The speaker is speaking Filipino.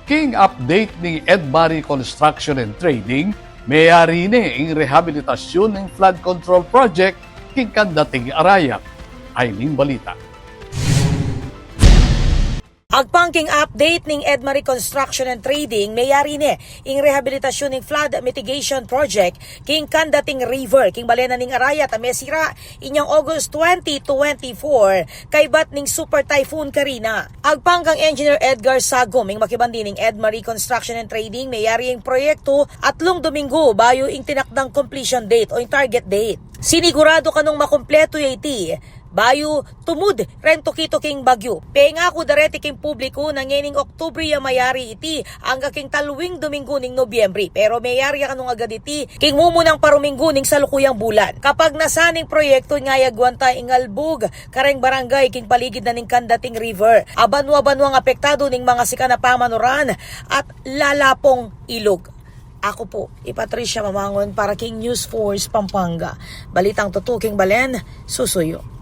King update ni Edmari Construction and Trading, mayari ni ang rehabilitasyon ng flood control project king kandating arayat. Aileen Balita. Agpangking update ning Edmari Construction and Trading, mayari ni ing rehabilitasyon ning flood mitigation project king kandating river king balena ning arayat a mesira inyang August 2024 kay bat ning super typhoon Karina. Agpangkang engineer Edgar Sagom ing makibandi ning Edmari Construction and Trading, mayari ing proyekto atlong Domingo bayo ing tinakdang completion date o ing target date. Sinigurado kanong makompleto iti bayo tumud rento kito king bagyo. Penga ko darete king publiko na ngening Oktubre ya mayari iti ang king taluwing Domingo ning Nobyembre. Pero mayari kanong agad iti king mumunang paruminggo ning salukuyang bulan. Kapag nasaning proyekto nga yagwanta ing Albug, kareng barangay king paligid na ning kandating river. Abanwa-banwa ang apektado ning mga sika na pamanuran at lalapong ilog. Ako po, Patricia Mamangon para King News Force Pampanga. Balitang tutuking balen, susuyo.